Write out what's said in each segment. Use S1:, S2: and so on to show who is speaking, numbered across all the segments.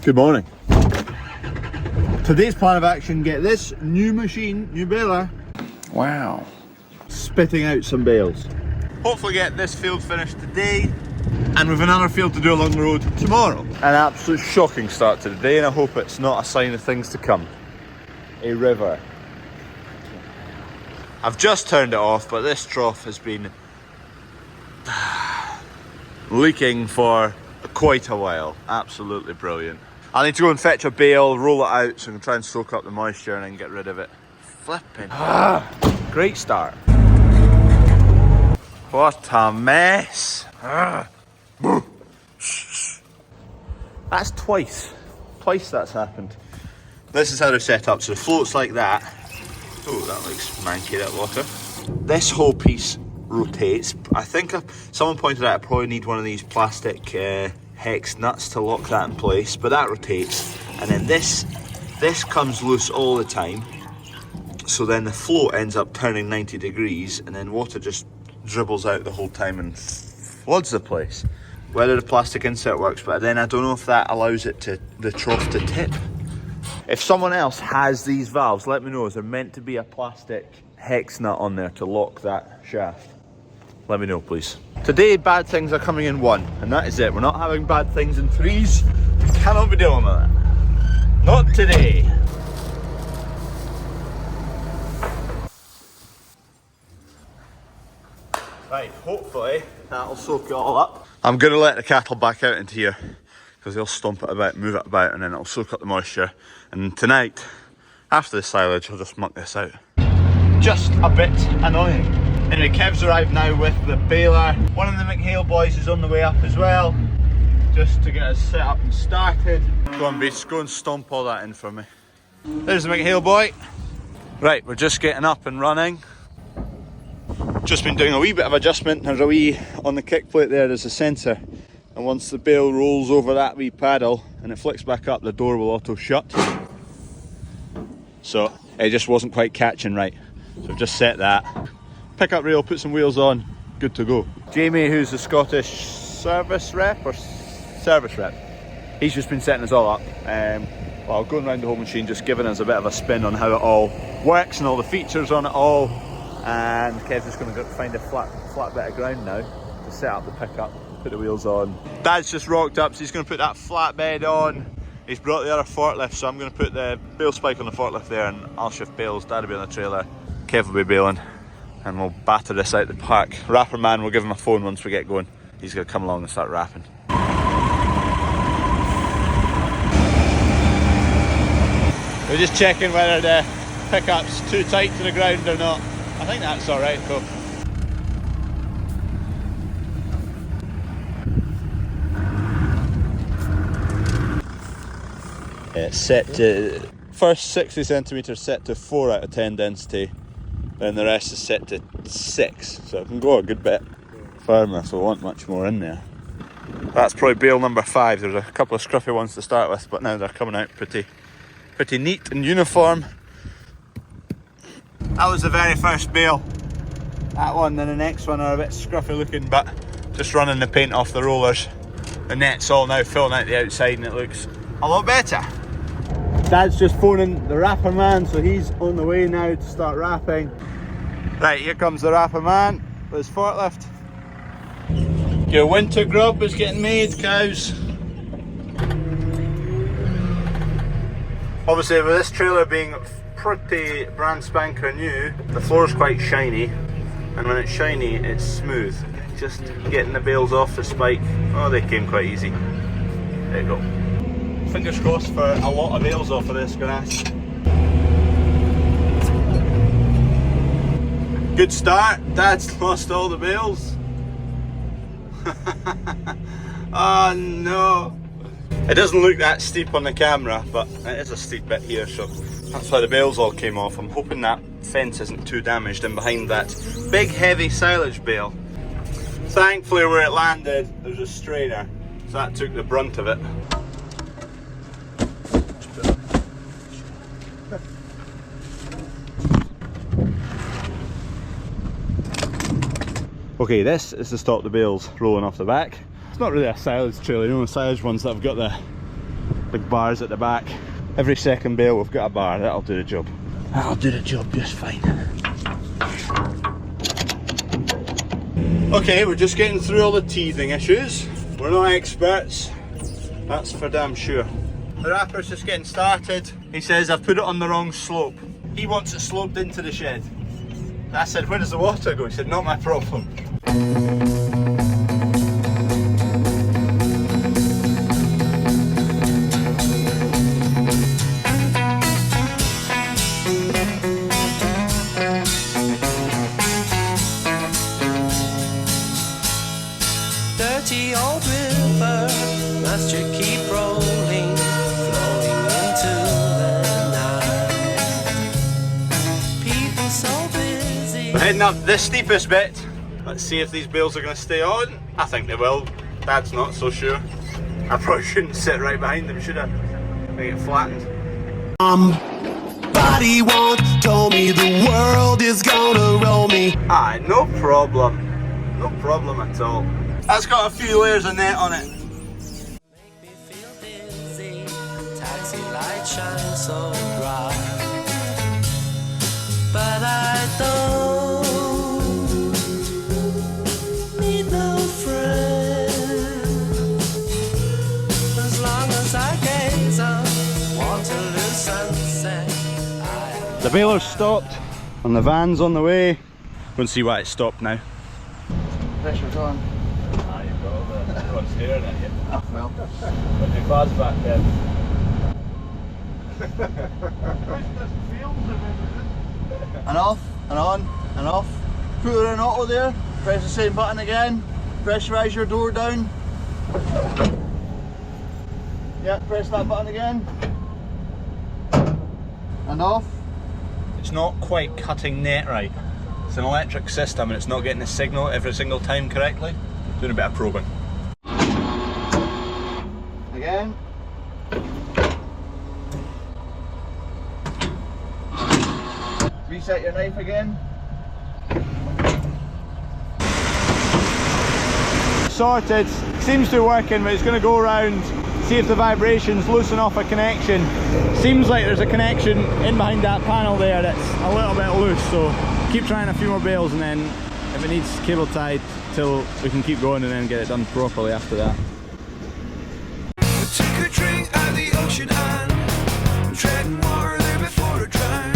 S1: Good morning. Today's plan of action, get this new machine, new baler. Wow. Spitting out some bales. Hopefully get this field finished today, and we've another field to do along the road tomorrow. An absolute shocking start to the day, and I hope it's not a sign of things to come. A river. I've just turned it off, but this trough has been leaking for quite a while. Absolutely brilliant. I need to go and fetch a bale, roll it out so I can try and soak up the moisture and then get rid of it. Flipping. Great start. What a mess. That's twice that's happened. This is how they're set up, so the float's like that. Oh, that looks manky, that water. This whole piece rotates. I think someone pointed out I probably need one of these plastic hex nuts to lock that in place, but that rotates, and then this comes loose all the time, so then the float ends up turning 90 degrees, and then water just dribbles out the whole time and floods the place. Whether the plastic insert works, but then I don't know if that allows the trough to tip. If someone else has these valves, let me know. Is there meant to be a plastic hex nut on there to lock that shaft? Let me know, please. Today, bad things are coming in one, and that is it. We're not having bad things in threes. Cannot be dealing with that. Not today. Right, hopefully that'll soak it all up. I'm going to let the cattle back out into here because they'll stomp it about, move it about, and then it'll soak up the moisture. And tonight, after the silage, I'll just muck this out. Just a bit annoying. Anyway, Kev's arrived now with the baler. One of the McHale boys is on the way up as well, just to get us set up and started. Go on, Beast, go and stomp all that in for me. There's the McHale boy. Right, we're just getting up and running. Just been doing a wee bit of adjustment. There's a wee, on the kick plate there's a sensor. And once the bale rolls over that wee paddle and it flicks back up, the door will auto shut. So it just wasn't quite catching right. So I've just set that. Pick up rail, put some wheels on, good to go. Jamie, who's the Scottish service rep, he's just been setting us all up. Well, going around the whole machine, just giving us a bit of a spin on how it all works and all the features on it all. And Kev's just going to go find a flat bit of ground now to set up the pickup, put the wheels on. Dad's just rocked up, so he's going to put that flatbed on. He's brought the other forklift, so I'm going to put the bale spike on the forklift there, and I'll shift bales. Dad will be on the trailer, Kev will be baling, and we'll batter this out the park. Rapper man, we'll give him a phone once we get going. He's going to come along and start rapping. We're just checking whether the pickup's too tight to the ground or not. I think that's alright, cool. It's set to, first 60 centimetres set to 4 out of 10 density, then the rest is set to 6, so it can go a good bit firmer if we want much more in there. That's probably bale number 5. There's a couple of scruffy ones to start with, but now they're coming out pretty neat and uniform. That was the very first bale. That one and the next one are a bit scruffy looking, but just running the paint off the rollers. The net's all now filling out the outside and it looks a lot better. Dad's just phoning the rapper man, so he's on the way now to start rapping. Right, here comes the rapper man with his forklift. Your winter grub is getting made, cows. Obviously, with this trailer being pretty brand spanker new, the floor's quite shiny, and when it's shiny, it's smooth. Just getting the bales off the spike, oh, they came quite easy. There you go. Fingers crossed for a lot of bales off of this grass. Good start. Dad's lost all the bales. Oh no. It doesn't look that steep on the camera, but it is a steep bit here, so that's why the bales all came off. I'm hoping that fence isn't too damaged in behind that big heavy silage bale. Thankfully where it landed, there's a strainer, so that took the brunt of it. Okay, this is to stop the bales rolling off the back. It's not really a silage trailer, you know, the silage ones that have got the Big bars at the back. Every second bale we've got a bar, that'll do the job. That'll do the job just fine. Okay, we're just getting through all the teething issues. We're not experts, that's for damn sure. The wrapper's just getting started. He says I've put it on the wrong slope. He wants it sloped into the shed. I said, where does the water go? He said, not my problem.
S2: 30 old river, must you keep rolling, flowing into the night. People so busy.
S1: We're heading up this steepest bit. Let's see if these bales are going to stay on. I think they will. Dad's not so sure. I probably shouldn't sit right behind them, should I? They get flattened.
S2: Body once told me the world is gonna roll me.
S1: Aye, no problem. No problem at all. That's got a few layers of net on it.
S2: Make me feel dizzy. Taxi light shines so bright, but I don't need no friend as long as I gaze on Waterloo sunset.
S1: The baler's stopped and the van's on the way. Go and see why it's stopped now.
S3: Pressure's on.
S1: Ah, you've got all the everyone's staring at you.
S3: Oh, well.
S1: Put your claws back then.
S3: And off, and on, and off. Put her in auto there. Press the same button again. Pressurise your door down. Yeah, press that button again. And off.
S1: It's not quite cutting net right. It's an electric system and it's not getting the signal every single time correctly. Doing a bit of probing.
S3: Again. Reset your knife again.
S1: Sorted. Seems to be working, but it's going to go around, see if the vibrations loosen off a connection. Seems like there's a connection in behind that panel there that's a little bit loose, so keep trying a few more bales and then if it needs cable tied till we can keep going and then get it done properly after that.
S2: Took a drink at the ocean and treading water there before a drown.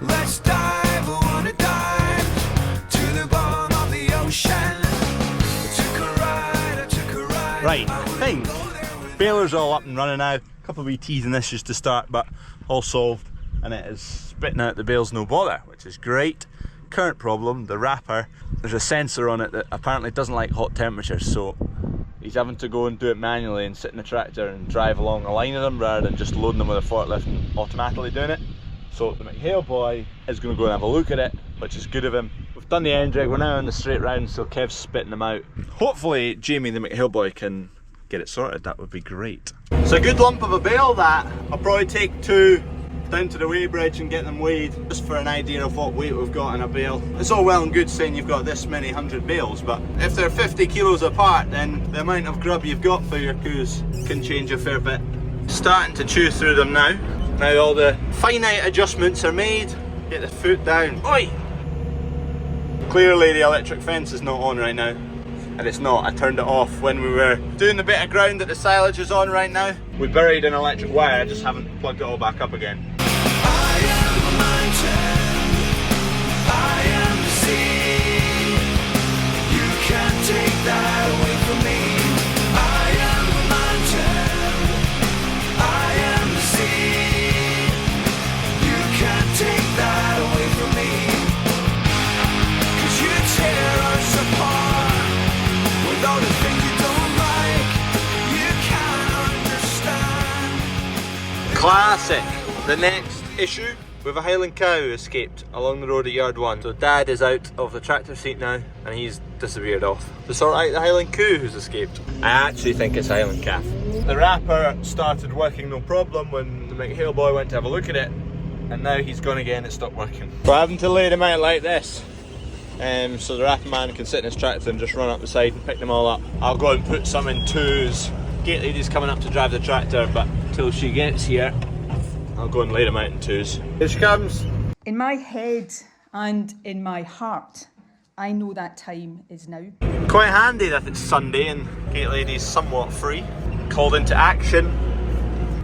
S2: Let's dive, I wanna dive to the bottom of the ocean. I took a ride.
S1: Right, I think baler's all up and running now. A couple of wee teething issues to start, but all solved, and it is spitting out the bales no bother, which is great. Current problem, the wrapper, there's a sensor on it that apparently doesn't like hot temperatures, so he's having to go and do it manually and sit in the tractor and drive along a line of them rather than just loading them with a forklift and automatically doing it. So the McHale boy is going to go and have a look at it, which is good of him. We've done the end rig, we're now on the straight round, so Kev's spitting them out. Hopefully Jamie the McHale boy can get it sorted, that would be great. It's a good lump of a bale that. I'll probably take two down to the weighbridge and get them weighed, just for an idea of what weight we've got in a bale. It's all well and good saying you've got this many 100 bales, but if they're 50 kilos apart, then the amount of grub you've got for your coos can change a fair bit. Starting to chew through them now. Now all the finite adjustments are made. Get the foot down. Oi! Clearly the electric fence is not on right now. And it's not, I turned it off when we were doing the bit of ground that the silage is on right now. We buried an electric wire, I just haven't plugged it all back up again.
S2: I am a mountain, I am the sea. You can't take that away from me. I am a mountain, I am the sea. You can't take that away from me. 'Cause you tear us apart with all the things you don't like. You can't understand.
S1: Classic! The next issue, we have a Highland cow escaped along the road at yard 1. So Dad is out of the tractor seat now and he's disappeared off to sort out the Highland coo who's escaped. I actually think it's Highland calf. The wrapper started working no problem when the McHale boy went to have a look at it, and now he's gone again, it stopped working. We're having to lay them out like this, so the wrapper man can sit in his tractor and just run up the side and pick them all up. I'll go and put some in twos, Gate lady's coming up to drive the tractor, but till she gets here, I'll go and lay them out in twos. Here she comes.
S4: In my head and in my heart, I know that time is now.
S1: Quite handy that it's Sunday and Gate lady's somewhat free. Called into action.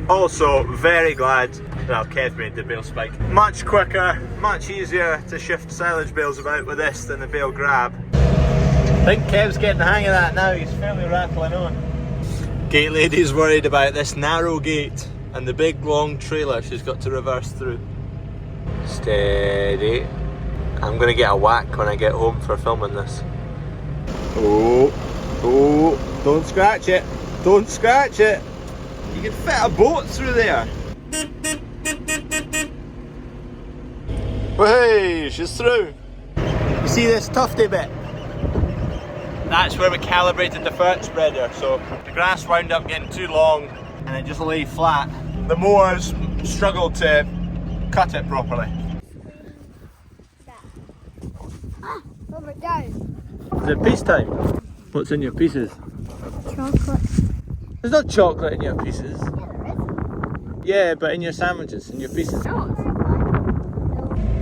S1: Also, very glad, well, Kev made the bale spike. Much quicker, much easier to shift silage bales about with this than the bale grab. I think Kev's getting the hang of that now, he's fairly rattling on. Gate lady's worried about this narrow gate and the big long trailer she's got to reverse through. Steady. I'm gonna get a whack when I get home for filming this. Oh, don't scratch it. Don't scratch it. You can fit a boat through there. Hey, she's through. You see this tufty bit? That's where we calibrated the fert spreader. So the grass wound up getting too long and it just lay flat. The mowers struggled to cut it properly.
S5: Oh my God.
S1: Is it piece time? What's in your pieces?
S5: Chocolate.
S1: There's no chocolate in your pieces.
S5: Yeah, there is.
S1: Yeah, but in your sandwiches, in your pieces.
S5: No.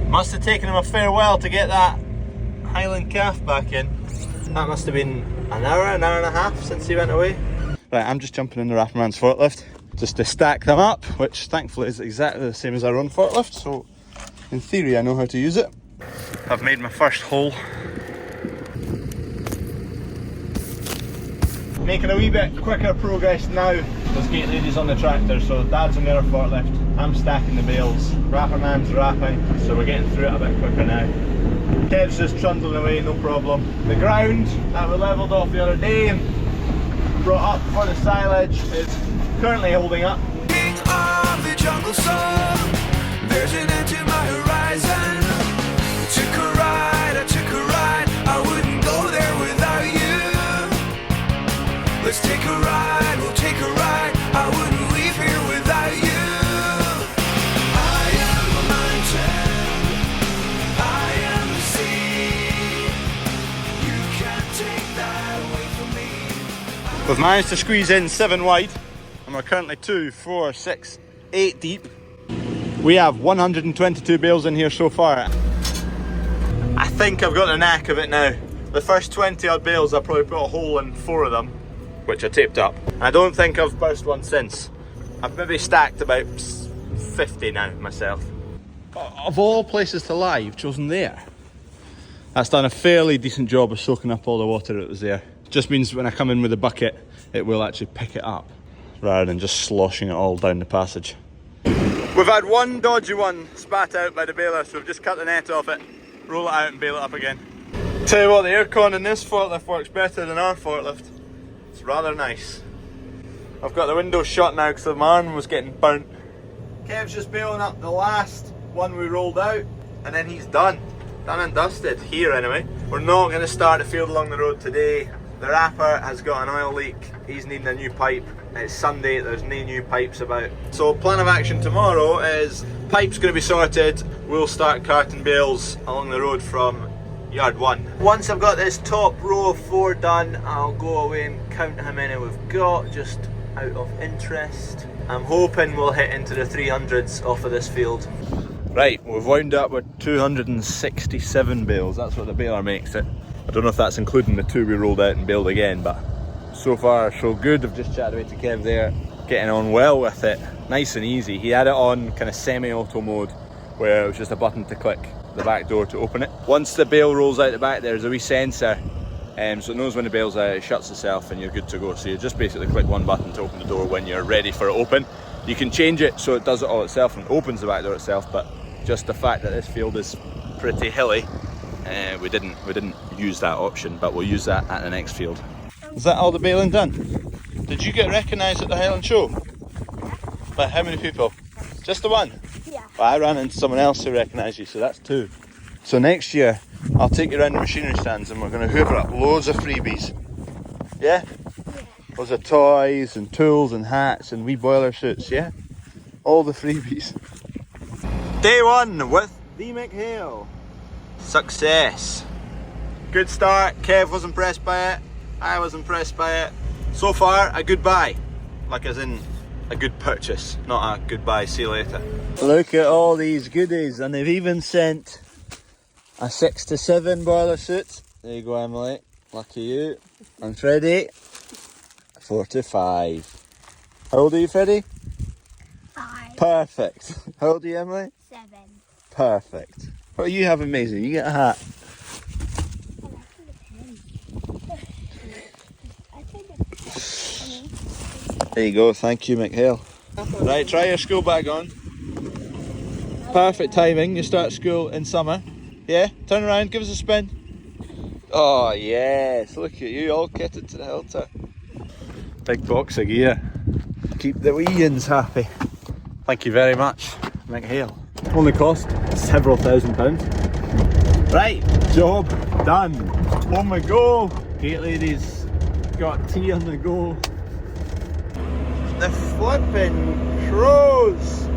S1: Must have taken him a farewell to get that Highland calf back in. That must have been an hour and a half since he went away. Right, I'm just jumping in the Rafferman's forklift just to stack them up, which thankfully is exactly the same as our own forklift, so in theory I know how to use it. I've made my first hole. Making a wee bit quicker progress now. There's Gate lady's on the tractor, so Dad's on their forklift. I'm stacking the bales. Rafferman's wrapping, so we're getting through it a bit quicker now. Kev's just trundling away, no problem. The ground that we levelled off the other day and brought up for the silage is currently holding up.
S2: King of the jungle song, there's an end to my horizon. I took a ride, I wouldn't go there without you. Let's take a ride, we'll take a ride, I wouldn't leave here without you. I am a mountain, I am the sea. You can't take that away from me.
S1: We've managed to squeeze in 7 wide and we're currently 2, 4, 6, 8 deep. We have 122 bales in here so far. I think I've got the knack of it now. The first 20 odd bales I probably put a hole in 4 of them, which I taped up. I don't think I've burst one since. I've maybe stacked about 50 now myself. Of all places to lie, you've chosen there. That's done a fairly decent job of soaking up all the water that was there. Just means when I come in with a bucket, it will actually pick it up, rather than just sloshing it all down the passage. We've had one dodgy one spat out by the baler, so we've just cut the net off it, roll it out and bale it up again. Tell you what, the aircon in this forklift works better than our forklift. It's rather nice. I've got the windows shut now because my arm was getting burnt. Kev's just baling up the last one we rolled out and then he's done. Done and dusted, here anyway. We're not going to start the field along the road today. The wrapper has got an oil leak, he's needing a new pipe. It's Sunday, there's no new pipes about. So plan of action tomorrow is pipe's going to be sorted, we'll start carting bales along the road from yard 1. Once I've got this top row of 4 done, I'll go away and count how many we've got, just out of interest. I'm hoping we'll hit into the 300s off of this field. Right, we've wound up with 267 bales, that's what the baler makes it. I don't know if that's including the 2 we rolled out and baled again, but so far so good. I've just chatted away to Kev there, getting on well with it, nice and easy. He had it on kind of semi-auto mode where it was just a button to click the back door to open it. Once the bale rolls out the back, there's a wee sensor, so it knows when the bale's out, it shuts itself and you're good to go. So you just basically click one button to open the door when you're ready for it open. You can change it so it does it all itself and opens the back door itself, but just the fact that this field is pretty hilly, we didn't use that option, but we'll use that at the next field. Is that all the baling done? Did you get recognised at the Highland Show? By how many people? Just the one?
S5: Yeah.
S1: Well, I ran into someone else who recognised you, so that's 2. So next year, I'll take you around the machinery stands and we're going to hoover up loads of freebies. Yeah? Loads of toys and tools and hats and wee boiler suits, yeah? All the freebies. Day 1 with the McHale. Success. Good start. Kev was impressed by it. I was impressed by it. So far, a good buy. Like as in a good purchase, not a goodbye, see you later.
S3: Look at all these goodies, and they've even sent a 6 to 7 boiler suit. There you go, Emily. Lucky you. And Freddie, 4 to 5. How old are you, Freddie?
S5: 5.
S3: Perfect. How old are you, Emily?
S5: 7.
S3: Perfect. What you have, amazing. You get a hat. There you go. Thank you, McHale. Right, try your school bag on. Perfect timing. You start school in summer. Yeah? Turn around. Give us a spin. Oh, yes. Look at you. All kitted to the hilter. Big box of gear. Keep the wee uns happy.
S1: Thank you very much, McHale.
S3: Only cost several £1,000s. Right, job done. On the go. Gate ladies got tea on the go. The flipping crows.